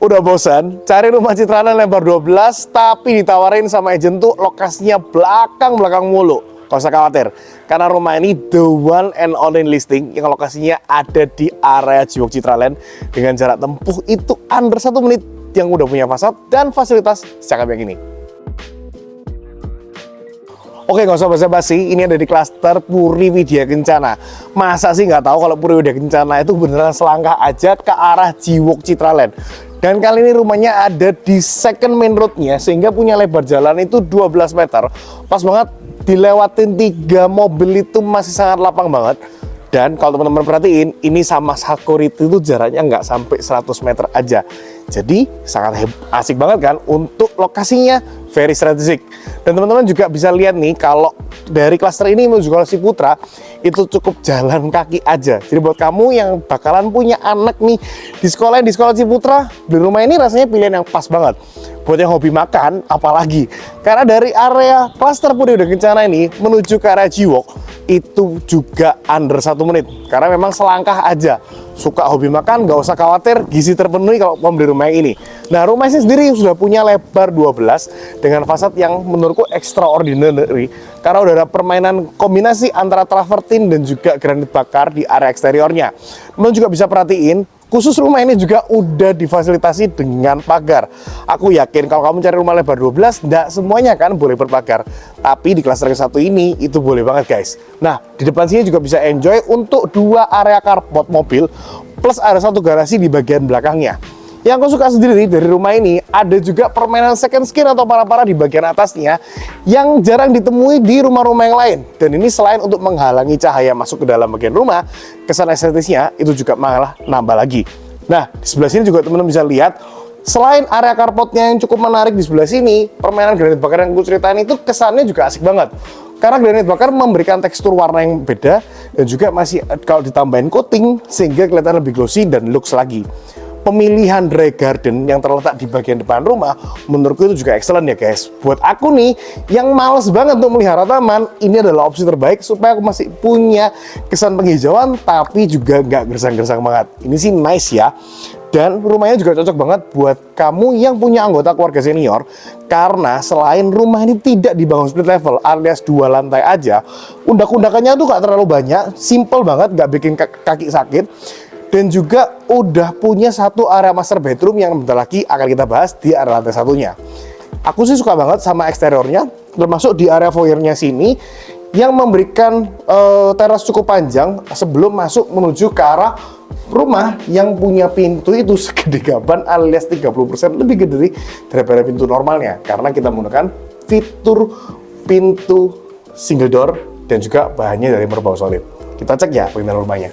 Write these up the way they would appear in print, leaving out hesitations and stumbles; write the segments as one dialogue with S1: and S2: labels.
S1: Udah bosan cari rumah citraan lebar 12 tapi ditawarin sama agent tuh lokasinya belakang mulu? Gak usah khawatir, karena rumah ini the one and only listing yang lokasinya ada di area Jiwok Citraland dengan jarak tempuh itu under 1 menit, yang udah punya fasad dan fasilitas cakep yang ini. Oke, nggak usah basa-basi, ini ada di klaster Puri Widya Kencana. Masa sih nggak tahu kalau Puri Widya Kencana itu beneran selangkah aja ke arah Jiwok Citraland. Dan kali ini rumahnya ada di second main roadnya, sehingga punya lebar jalan itu 12 meter. Pas banget, dilewatin 3 mobil itu masih sangat lapang banget. Dan kalau teman-teman perhatiin, ini sama Sakuriti itu jaraknya nggak sampai 100 meter aja. Jadi sangat asik banget kan untuk lokasinya, very strategic. Dan teman-teman juga bisa lihat nih, kalau dari klaster ini menuju Kuala Ciputra itu cukup jalan kaki aja. Jadi buat kamu yang bakalan punya anak nih di sekolah Ciputra, beli rumah ini rasanya pilihan yang pas banget. Buat yang hobi makan, apalagi karena dari area klaster Puri Widya Kencana ini menuju ke area Jiwok itu juga under 1 menit, karena memang selangkah aja. Suka hobi makan, nggak usah khawatir, gizi terpenuhi kalau membeli rumah yang ini. Nah, rumah ini sendiri sudah punya lebar 12 dengan fasad yang menurutku extraordinary, karena udah ada permainan kombinasi antara travertin dan juga granit bakar di area eksteriornya. Teman juga bisa perhatiin, khusus rumah ini juga udah difasilitasi dengan pagar. Aku yakin kalau kamu cari rumah lebar 12, nggak semuanya kan boleh berpagar. Tapi di klaster yang satu ini, itu boleh banget guys. Nah, di depan sini juga bisa enjoy untuk 2 area carport mobil, plus ada 1 garasi di bagian belakangnya. Yang aku suka sendiri dari rumah ini, ada juga permainan second skin atau para-para di bagian atasnya yang jarang ditemui di rumah-rumah yang lain. Dan ini selain untuk menghalangi cahaya masuk ke dalam bagian rumah, kesan estetisnya itu juga malah nambah lagi. Nah, di sebelah sini juga teman-teman bisa lihat, selain area carportnya yang cukup menarik di sebelah sini, permainan granit bakar yang aku ceritain itu kesannya juga asik banget. Karena granit bakar memberikan tekstur warna yang beda dan juga masih kalau ditambahin coating sehingga kelihatan lebih glossy dan looks lagi. Pemilihan dry garden yang terletak di bagian depan rumah menurutku itu juga excellent ya guys. Buat aku nih yang males banget untuk melihara taman, ini adalah opsi terbaik supaya aku masih punya kesan penghijauan tapi juga nggak gersang-gersang banget. Ini sih nice ya. Dan rumahnya juga cocok banget buat kamu yang punya anggota keluarga senior, karena selain rumah ini tidak dibangun split level alias 2 lantai aja, undak-undakannya tuh gak terlalu banyak, simple banget, gak bikin kaki sakit. Dan juga udah punya 1 area master bedroom yang bentar lagi akan kita bahas di area lantai 1-nya. Aku sih suka banget sama eksteriornya, termasuk di area foyernya sini yang memberikan teras cukup panjang sebelum masuk menuju ke arah rumah yang punya pintu itu segede gaban alias 30% lebih gede daripada pintu normalnya, karena kita menggunakan fitur pintu single door dan juga bahannya dari merbau solid. Kita cek ya pengindahan rumahnya.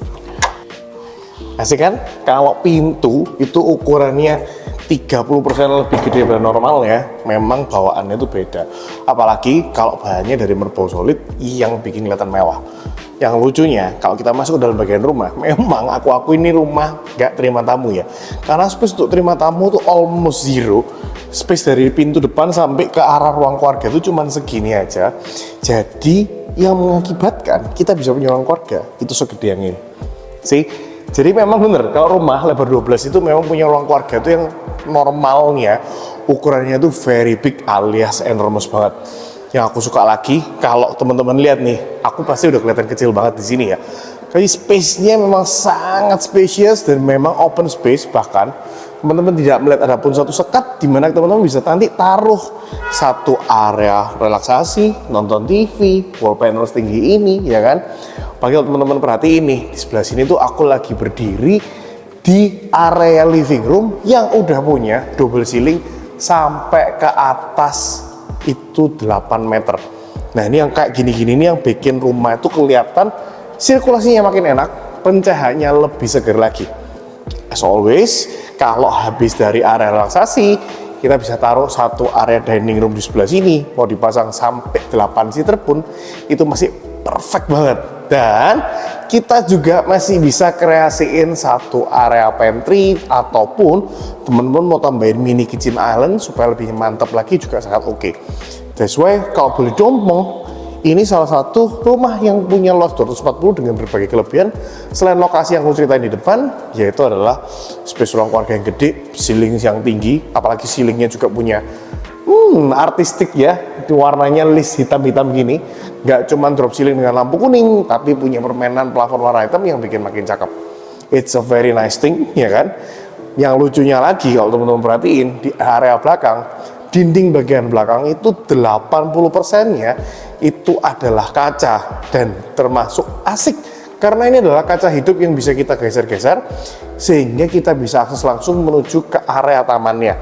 S1: Asik kan? Kalau pintu itu ukurannya 30% lebih gede daripada normal ya, memang bawaannya itu beda. Apalagi kalau bahannya dari merbau solid yang bikin kelihatan mewah. Yang lucunya, kalau kita masuk ke dalam bagian rumah, memang aku ini rumah gak terima tamu ya. Karena space untuk terima tamu tuh almost zero. Space dari pintu depan sampai ke arah ruang keluarga itu cuma segini aja. Jadi yang mengakibatkan kita bisa punya ruang keluarga itu segede yang ini. See? Jadi memang bener, kalau rumah lebar 12 itu memang punya ruang keluarga itu yang normalnya ukurannya itu very big alias enormous banget. Yang aku suka lagi, kalau teman-teman lihat nih, aku pasti udah kelihatan kecil banget di sini ya. Jadi space-nya memang sangat spacious dan memang open space, bahkan teman-teman tidak melihat ada pun satu sekat di mana teman-teman bisa nanti taruh 1 area relaksasi, nonton TV, wall panel tinggi ini, ya kan? Apalagi kalau teman-teman perhatiin nih, di sebelah sini tuh aku lagi berdiri di area living room yang udah punya double ceiling sampai ke atas itu 8 meter. Nah, ini yang kayak gini-gini ini yang bikin rumah itu kelihatan sirkulasinya makin enak, pencahayaannya lebih segar lagi. As always, kalau habis dari area relaksasi, kita bisa taruh 1 area dining room di sebelah sini, mau dipasang sampai 8 seater pun itu masih perfect banget. Dan kita juga masih bisa kreasiin 1 area pantry ataupun teman-teman mau tambahin mini kitchen island supaya lebih mantap lagi juga sangat oke. That's why kalau boleh ngomong, Ini salah satu rumah yang punya luas 240 dengan berbagai kelebihan. Selain lokasi yang aku ceritain di depan, yaitu adalah space ruang keluarga yang gede, ceiling yang tinggi, apalagi ceilingnya juga punya artistik ya, itu warnanya list hitam-hitam gini. Nggak cuma drop ceiling dengan lampu kuning, tapi punya permainan plafon warna hitam yang bikin makin cakep. It's a very nice thing, ya kan? Yang lucunya lagi, kalau teman-teman perhatiin, di area belakang, dinding bagian belakang itu 80%-nya itu adalah kaca dan termasuk asik karena ini adalah kaca hidup yang bisa kita geser-geser sehingga kita bisa akses langsung menuju ke area tamannya.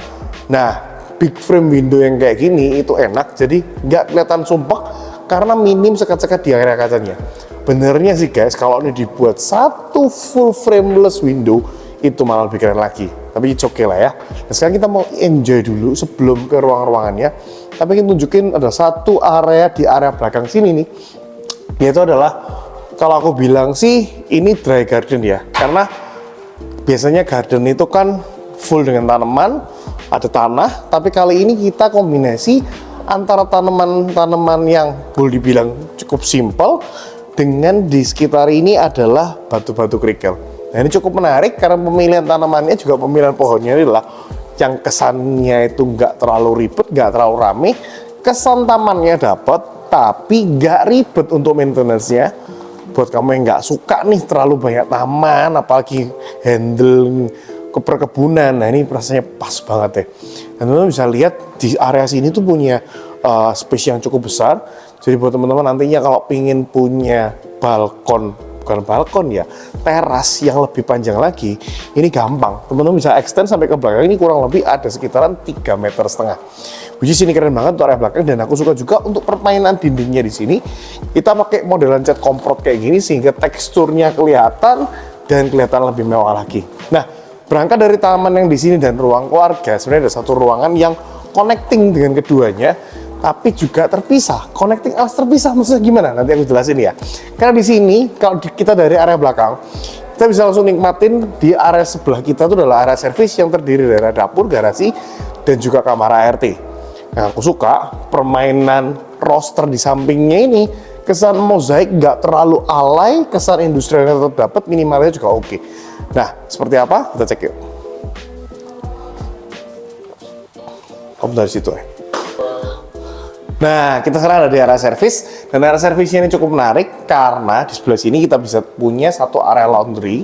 S1: Nah, big frame window yang kayak gini itu enak, jadi nggak kelihatan sumpek karena minim sekat-sekat di area kacanya. Benernya sih guys, kalau ini dibuat satu full frameless window itu malah lebih keren lagi, tapi it's okay lah ya. Nah, sekarang kita mau enjoy dulu sebelum ke ruang-ruangannya. Tapi kita tunjukin ada satu area di area belakang sini nih, yaitu adalah kalau aku bilang sih ini dry garden ya, karena biasanya garden itu kan full dengan tanaman, ada tanah, tapi kali ini kita kombinasi antara tanaman-tanaman yang boleh dibilang cukup simple dengan di sekitar ini adalah batu-batu kerikil. Nah, ini cukup menarik karena pemilihan tanamannya juga pemilihan pohonnya adalah yang kesannya itu nggak terlalu ribet, nggak terlalu rame. Kesan tamannya dapat, tapi nggak ribet untuk maintenance-nya. Buat kamu yang nggak suka nih terlalu banyak taman, apalagi handle ke perkebunan, nah ini rasanya pas banget ya. Dan teman-teman bisa lihat di area sini tuh punya space yang cukup besar. Jadi buat teman-teman nantinya kalau pingin punya balkon, bukan balkon ya, teras yang lebih panjang lagi, ini gampang. Teman-teman bisa extend sampai ke belakang, ini kurang lebih ada sekitaran 3,5 meter. Which is ini keren banget untuk area belakang, dan aku suka juga untuk permainan dindingnya di sini. Kita pakai modelan cat comfort kayak gini sehingga teksturnya kelihatan dan kelihatan lebih mewah lagi. Nah, berangkat dari taman yang di sini dan ruang keluarga, sebenarnya ada satu ruangan yang connecting dengan keduanya, tapi juga terpisah. Connecting alias terpisah maksudnya gimana? Nanti aku jelasin ya. Karena di sini kalau kita dari area belakang, kita bisa langsung nikmatin di area sebelah kita itu adalah area servis yang terdiri dari area dapur, garasi, dan juga kamar ART. Nah, aku suka permainan roster di sampingnya ini, kesan mozaik nggak terlalu alay, kesan industrialnya tetap dapat, minimalnya juga oke. Nah, seperti apa? Kita cek yuk. Kamu dari situ ya. Nah, kita sekarang ada di area servis, dan area servisnya ini cukup menarik karena di sebelah sini kita bisa punya satu area laundry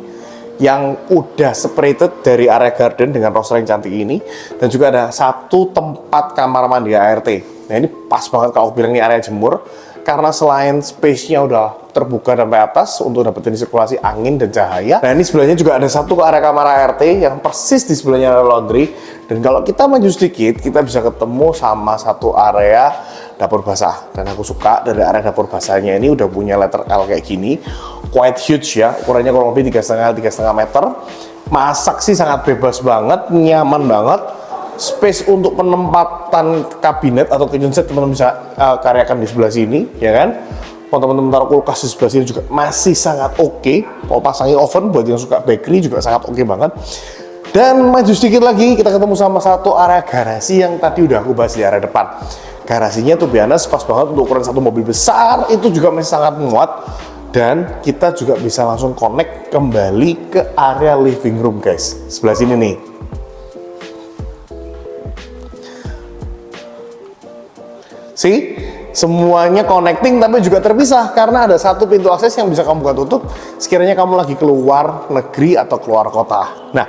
S1: yang udah separated dari area garden dengan roster yang cantik ini, dan juga ada satu tempat kamar mandi ART. Nah, ini pas banget kalau aku bilang ini area jemur karena selain space-nya udah terbuka sampai atas untuk dapetin sirkulasi angin dan cahaya. Nah, ini sebelahnya juga ada satu area kamar ART yang persis di sebelahnya area laundry. Dan kalau kita maju sedikit, kita bisa ketemu sama satu area dapur basah. Dan aku suka dari area dapur basahnya ini udah punya letter L kayak gini, quite huge ya, ukurannya kurang lebih 3,5 meter. Masak sih sangat bebas banget, nyaman banget. Space untuk penempatan kabinet atau kitchen set teman-teman bisa karyakan di sebelah sini, ya kan? Kalau teman-teman taruh kulkas di sebelah sini juga masih sangat oke. Mau pasangin oven buat yang suka bakery juga sangat oke banget. Dan maju sedikit lagi kita ketemu sama satu area garasi yang tadi udah aku bahas di area depan. Garasinya tuh biasa pas banget untuk ukuran satu mobil besar, itu juga masih sangat muat. Dan kita juga bisa langsung connect kembali ke area living room guys. Sebelah sini nih. See, semuanya connecting tapi juga terpisah karena ada satu pintu akses yang bisa kamu buka tutup sekiranya kamu lagi keluar negeri atau keluar kota. Nah,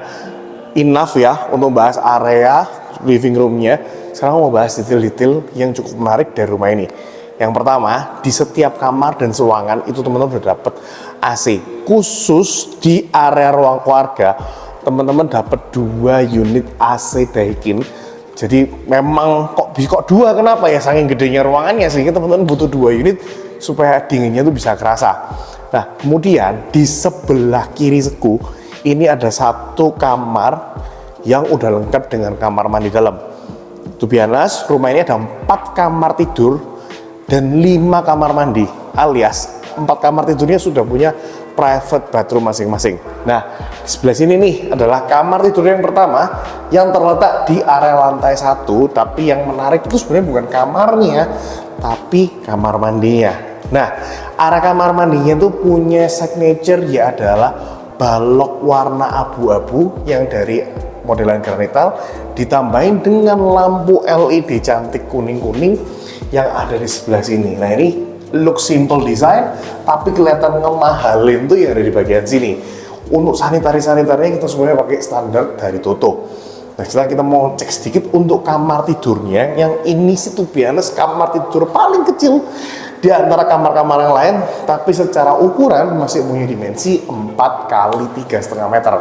S1: enough ya untuk bahas area living roomnya. Sekarang mau bahas detail-detail yang cukup menarik dari rumah ini. Yang pertama, di setiap kamar dan ruangan itu teman-teman udah dapat AC. Khusus di area ruang keluarga, teman-teman dapat 2 unit AC Daikin. Jadi memang kok 2, kenapa ya, saking gedenya ruangannya sehingga teman-teman butuh 2 unit supaya dinginnya tuh bisa kerasa. Nah, kemudian di sebelah kiri seku ini ada satu kamar yang udah lengkap dengan kamar mandi dalam. To be honest, rumah ini ada 4 kamar tidur dan 5 kamar mandi, alias 4 kamar tidurnya sudah punya private bathroom masing-masing. Nah, di sebelah sini nih adalah kamar tidur yang pertama yang terletak di area lantai 1, tapi yang menarik itu sebenarnya bukan kamarnya, tapi kamar mandinya. Nah, area kamar mandinya itu punya signature ya adalah balok warna abu-abu yang dari modelan granital ditambahin dengan lampu LED cantik kuning-kuning yang ada di sebelah sini. Nah, ini look simple design tapi kelihatan ngemahalin tuh yang ada di bagian sini. Untuk sanitari-sanitarinya kita semuanya pakai standar dari Toto. Nah, setelah kita mau cek sedikit untuk kamar tidurnya, yang ini sih tuh biasa kamar tidur paling kecil di antara kamar-kamar yang lain, tapi secara ukuran masih punya dimensi 4 kali 3,5 meter.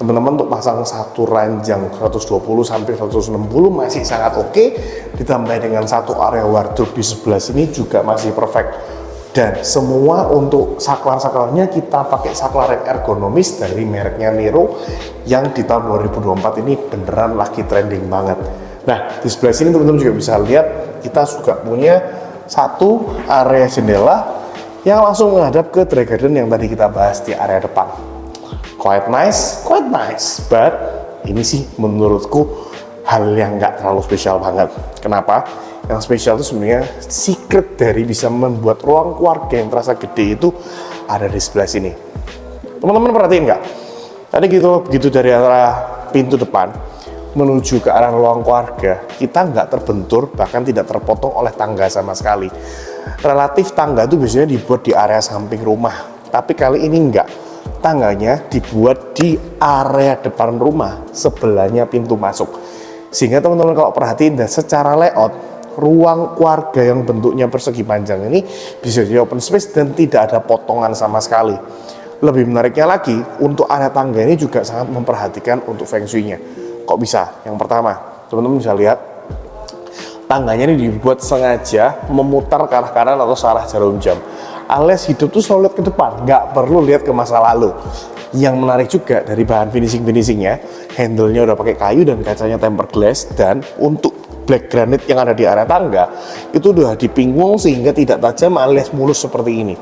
S1: Teman-teman untuk pasang satu ranjang 120 sampai 160 masih sangat oke. Ditambah dengan satu area wardrobe di sebelah sini juga masih perfect. Dan semua untuk saklar-saklarnya kita pakai saklar yang ergonomis dari mereknya Nero yang di tahun 2024 ini beneran lagi trending banget. Nah, di sebelah sini teman-teman juga bisa lihat kita juga punya satu area jendela yang langsung menghadap ke Dry Garden yang tadi kita bahas di area depan. Quite nice, but ini sih menurutku hal yang nggak terlalu spesial banget. Kenapa? Yang spesial itu sebenarnya secret dari bisa membuat ruang keluarga yang terasa gede itu ada di sebelah sini. Teman-teman perhatiin nggak? Tadi begitu dari arah pintu depan menuju ke arah ruang keluarga, kita nggak terbentur, bahkan tidak terpotong oleh tangga sama sekali. Relatif tangga itu biasanya dibuat di area samping rumah, tapi kali ini enggak. Tangganya dibuat di area depan rumah, sebelahnya pintu masuk. Sehingga teman-teman kalau perhatiin dan secara layout, ruang keluarga yang bentuknya persegi panjang ini bisa jadi open space dan tidak ada potongan sama sekali. Lebih menariknya lagi, untuk area tangga ini juga sangat memperhatikan untuk feng shui-nya. Kok bisa? Yang pertama, teman-teman bisa lihat tangganya ini dibuat sengaja memutar ke arah kanan atau ke arah jarum jam, alias hidup tuh selalu lihat ke depan, nggak perlu lihat ke masa lalu. Yang menarik juga dari bahan finishingnya, handle-nya udah pakai kayu dan kacanya tempered glass, dan untuk black granite yang ada di area tangga itu udah dipingwung sehingga tidak tajam alias mulus seperti ini.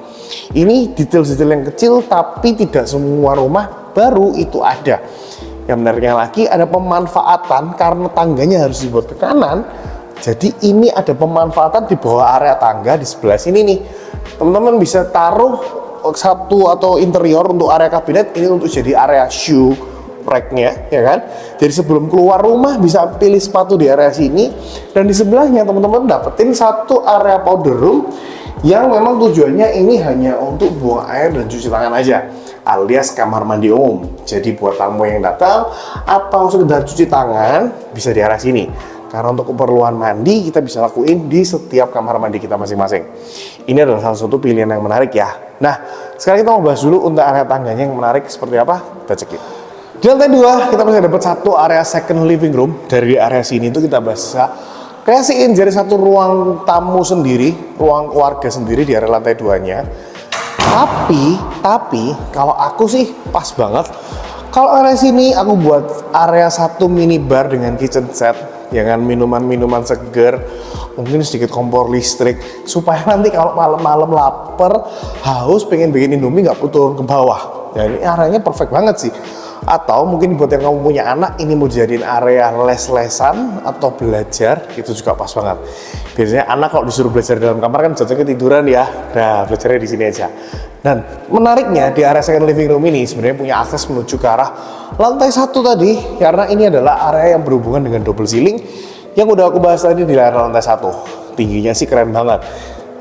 S1: Ini detail-detail yang kecil, tapi tidak semua rumah baru itu ada. Yang menariknya lagi ada pemanfaatan karena tangganya harus dibuat ke kanan. Jadi ini ada pemanfaatan di bawah area tangga di sebelah sini nih. Teman-teman bisa taruh satu atau interior untuk area kabinet, ini untuk jadi area shoe rack-nya, ya kan? Jadi sebelum keluar rumah bisa pilih sepatu di area sini, dan di sebelahnya teman-teman dapetin satu area powder room yang memang tujuannya ini hanya untuk buang air dan cuci tangan aja, alias kamar mandi umum. Jadi buat tamu yang datang atau sekedar cuci tangan bisa di arah sini. Karena untuk keperluan mandi kita bisa lakuin di setiap kamar mandi kita masing-masing. Ini adalah salah satu pilihan yang menarik ya. Nah, sekarang kita mau bahas dulu untuk area tangganya yang menarik seperti apa. Kita cek yuk. Di lantai 2 kita masih dapat satu area second living room. Dari area sini itu kita bisa kreasiin jadi satu ruang tamu sendiri, ruang keluarga sendiri di area lantai 2-nya. Tapi kalau aku sih pas banget. Kalau area sini aku buat area satu minibar dengan kitchen set, dengan minuman-minuman seger, mungkin sedikit kompor listrik, supaya nanti kalau malam-malam lapar, haus, pengen bikin Indomie nggak turun ke bawah. Ya ini areanya perfect banget sih. Atau mungkin buat yang kamu punya anak, ini mau jadiin area les-lesan atau belajar, itu juga pas banget. Biasanya anak kalau disuruh belajar dalam kamar kan jatuhnya ketiduran ya. Nah, belajarnya di sini aja. Dan menariknya di area second living room ini sebenarnya punya akses menuju ke arah lantai 1 tadi, karena ini adalah area yang berhubungan dengan double ceiling yang udah aku bahas tadi di area lantai 1. Tingginya sih keren banget.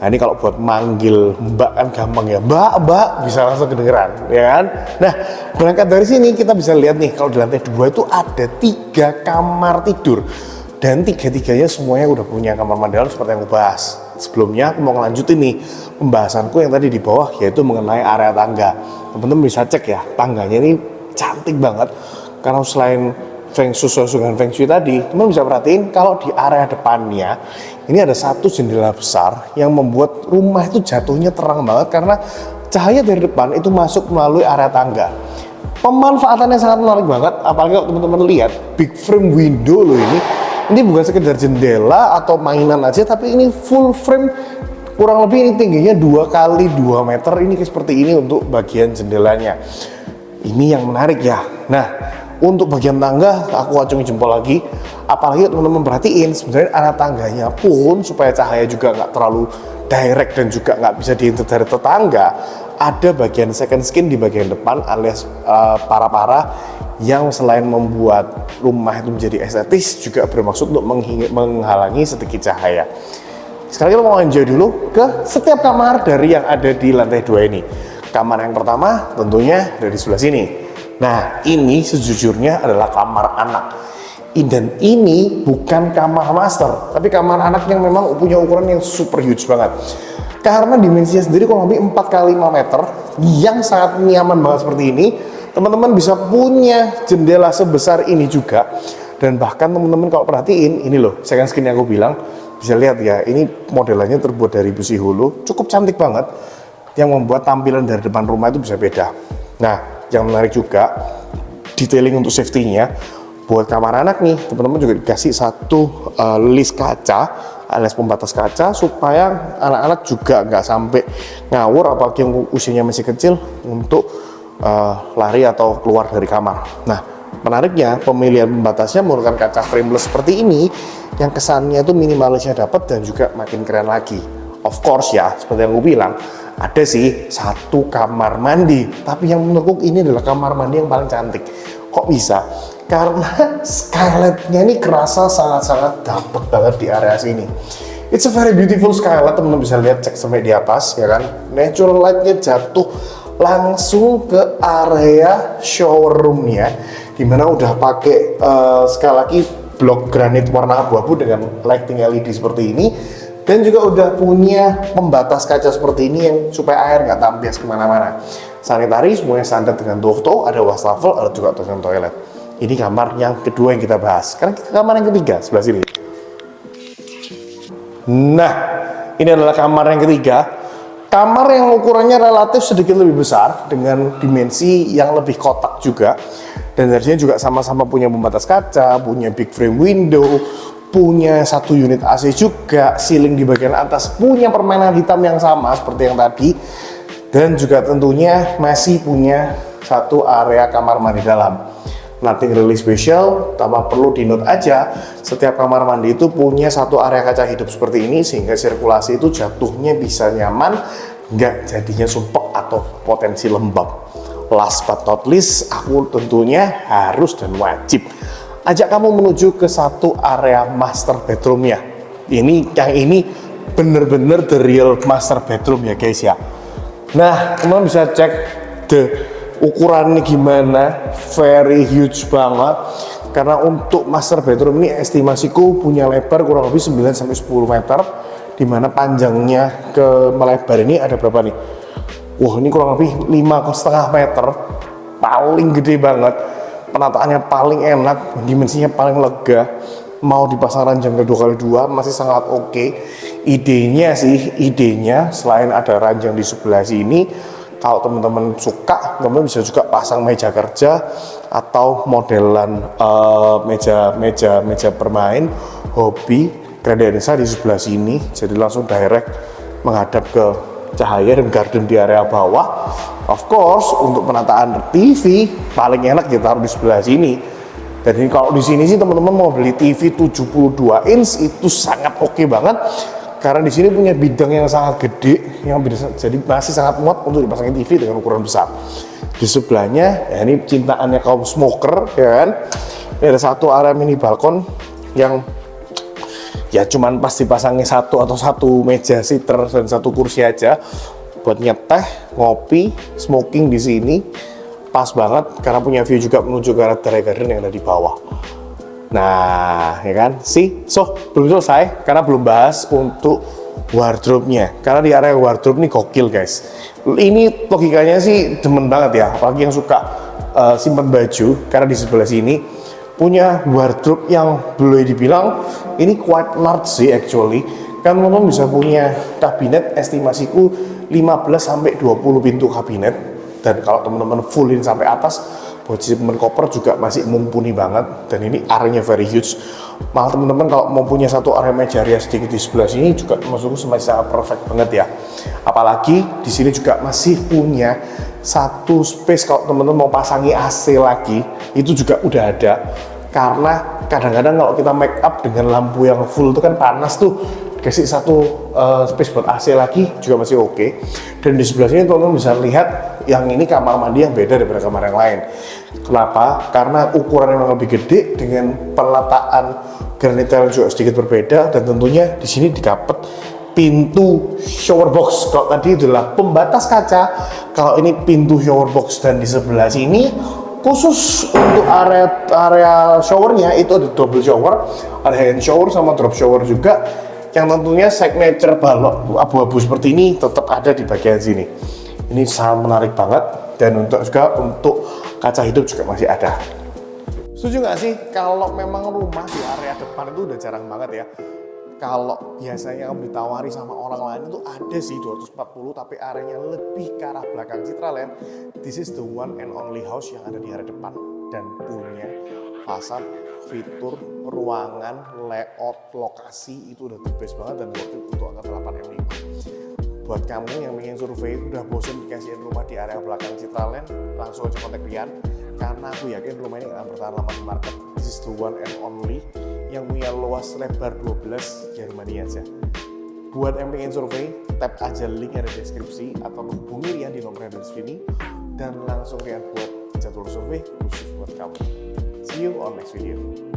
S1: Nah, ini kalau buat manggil mbak kan gampang ya, mbak bisa langsung kedengeran, ya kan? Nah, berangkat dari sini kita bisa lihat nih, kalau di lantai 2 itu ada 3 kamar tidur, dan tiga-tiganya semuanya udah punya kamar mandi dalam seperti yang aku bahas. Sebelumnya aku mau ngelanjutin nih pembahasanku yang tadi di bawah, yaitu mengenai area tangga. Teman-teman bisa cek ya, tangganya ini cantik banget, karena selain sesuai dengan feng shui tadi, teman bisa perhatiin kalau di area depannya ini ada satu jendela besar yang membuat rumah itu jatuhnya terang banget karena cahaya dari depan itu masuk melalui area tangga. Pemanfaatannya sangat menarik banget, apalagi kalau teman-teman lihat big frame window loh ini. Ini bukan sekedar jendela atau mainan aja, tapi ini full frame kurang lebih ini tingginya 2 kali 2 meter, ini seperti ini untuk bagian jendelanya. Ini yang menarik ya. Nah, untuk bagian tangga aku acungi jempol lagi, apalagi teman-teman perhatiin sebenarnya arah tangganya pun supaya cahaya juga nggak terlalu direct dan juga nggak bisa diintip dari tetangga, ada bagian second skin di bagian depan alias para-para yang selain membuat rumah itu menjadi estetis juga bermaksud untuk menghalangi sedikit cahaya. Sekarang kita mau enjoy dulu ke setiap kamar dari yang ada di lantai 2 ini. Kamar yang pertama tentunya dari sebelah sini. Nah, ini sejujurnya adalah kamar anak. Dan ini bukan kamar master, tapi kamar anak yang memang punya ukuran yang super huge banget. Karena dimensinya sendiri kurang lebih 4 kali 5 meter yang sangat nyaman banget seperti ini. Teman-teman bisa punya jendela sebesar ini juga. Dan bahkan teman-teman kalau perhatiin, ini loh, second skin yang aku bilang, bisa lihat ya, ini modelannya terbuat dari besi hulu, cukup cantik banget. Yang membuat tampilan dari depan rumah itu bisa beda. Nah, yang menarik juga detailing untuk safety-nya buat kamar anak nih, teman-teman juga dikasih satu list kaca alias pembatas kaca supaya anak-anak juga nggak sampai ngawur, apalagi yang usianya masih kecil untuk lari atau keluar dari kamar. Nah, menariknya pemilihan pembatasnya menggunakan kaca frameless seperti ini yang kesannya itu minimalisnya dapat dan juga makin keren lagi. Of course ya, seperti yang gue bilang, ada sih satu kamar mandi, tapi yang menurutku ini adalah kamar mandi yang paling cantik. Kok bisa? Karena skylightnya ini kerasa sangat-sangat dapet banget di area sini. It's a very beautiful skylight, teman-teman bisa lihat, cek sampai di atas ya kan. Natural lightnya jatuh langsung ke area shower roomnya, dimana udah pakai sekali lagi blok granit warna abu-abu dengan lighting LED seperti ini. Dan juga udah punya pembatas kaca seperti ini yang supaya air nggak tampias kemana-mana. Sanitari semuanya standar dengan Dovto, ada wastafel, ada juga dengan toilet. Ini kamar yang kedua yang kita bahas. Sekarang kita ke kamar yang ketiga, sebelah sini. Nah, ini adalah kamar yang ketiga. Kamar yang ukurannya relatif sedikit lebih besar dengan dimensi yang lebih kotak juga. Dan dari sini juga sama-sama punya pembatas kaca, punya big frame window, punya satu unit AC juga, ceiling di bagian atas punya permainan hitam yang sama seperti yang tadi, dan juga tentunya masih punya satu area kamar mandi dalam. Nothing really special, tanpa perlu di note aja, setiap kamar mandi itu punya satu area kaca hidup seperti ini sehingga sirkulasi itu jatuhnya bisa nyaman, nggak jadinya sumpek atau potensi lembab. Last but not least, aku tentunya harus dan wajib ajak kamu menuju ke satu area master bedroomnya. Yang ini bener-bener the real master bedroom ya guys ya. Nah, teman bisa cek ukurannya gimana, very huge banget. Karena untuk master bedroom ini estimasiku punya lebar kurang lebih 9-10 meter, dimana panjangnya ke melebar ini ada berapa nih? Wah, ini kurang lebih 5,5 meter, paling gede banget. Penataannya paling enak, dimensinya paling lega, mau dipasang ranjang ke 2x2 masih sangat oke. Idenya selain ada ranjang di sebelah sini, kalau teman-teman suka, teman-teman bisa juga pasang meja kerja atau modelan meja bermain hobi kredensa di sebelah sini, jadi langsung direct menghadap ke cahaya dan garden di area bawah. Of course, untuk penataan TV paling enak kita taruh di sebelah sini. Dan ini kalau di sini sih teman-teman mau beli TV 72 inch itu sangat oke banget, karena di sini punya bidang yang sangat gede yang bisa, jadi masih sangat muat untuk dipasangin TV dengan ukuran besar. Di sebelahnya ya ini cintaannya kaum smoker ya kan. Ini ada satu area mini balkon yang ya cuman pas dipasangin satu meja sitter dan satu kursi aja buat nyeteh, ngopi, smoking di sini pas banget karena punya view juga menuju ke arah garden yang ada di bawah. Nah, ya kan? Belum selesai karena belum bahas untuk wardrobe-nya. Karena di area wardrobe ini gokil, guys. Ini logikanya sih demen banget ya, apalagi yang suka simpan baju, karena di sebelah sini punya wardrobe yang boleh dibilang ini quite large sih actually. Kan teman-teman bisa punya kabinet, estimasiku 15-20 pintu kabinet, dan kalau teman-teman fullin sampai atas buat shipment koper juga masih mumpuni banget, dan ini areanya very huge. Malah teman-teman kalau mau punya satu area meja area sedikit di sebelah sini juga maksudku masih sangat perfect banget ya. Apalagi di sini juga masih punya satu space kalau teman-teman mau pasangi AC lagi, itu juga udah ada. Karena kadang-kadang kalau kita make up dengan lampu yang full itu kan panas tuh, kasih satu space buat AC lagi juga masih oke. Dan di sebelah sini teman-teman bisa lihat yang ini kamar mandi yang beda daripada kamar yang lain. Kenapa? Karena ukuran yang lebih gede dengan peletaan granit tile juga sedikit berbeda, dan tentunya di sini dikapet pintu shower box. Kalau tadi adalah pembatas kaca, kalau ini pintu shower box, dan di sebelah sini khusus untuk area showernya itu ada double shower, ada hand shower sama drop shower juga, yang tentunya signature balok abu-abu seperti ini tetap ada di bagian sini. Ini sangat menarik banget, dan untuk kaca hidup juga masih ada. Setuju nggak sih kalau memang rumah di area depan itu udah jarang banget ya? Kalau biasanya kamu ditawari sama orang lain itu ada sih 240, tapi areanya lebih ke arah belakang Citraland. This is the one and only house yang ada di area depan dan punya fasad, fitur, ruangan, layout, lokasi itu udah the best banget dan worth it untuk angka 8M ini. Buat kamu yang ingin survei, udah bosen dikasihin rumah di area belakang Citraland, langsung aja kontak Rian, karena aku yakin rumah ini akan bertahan lama di market. This is the one and only yang punya luas lebar 12 Germany aja. Buat yang pengen survei, tap aja link yang ada di deskripsi atau hubungi Rian di nomor yang ada di sini, dan langsung Rian buat jadwal survei khusus buat kamu. See you on next video.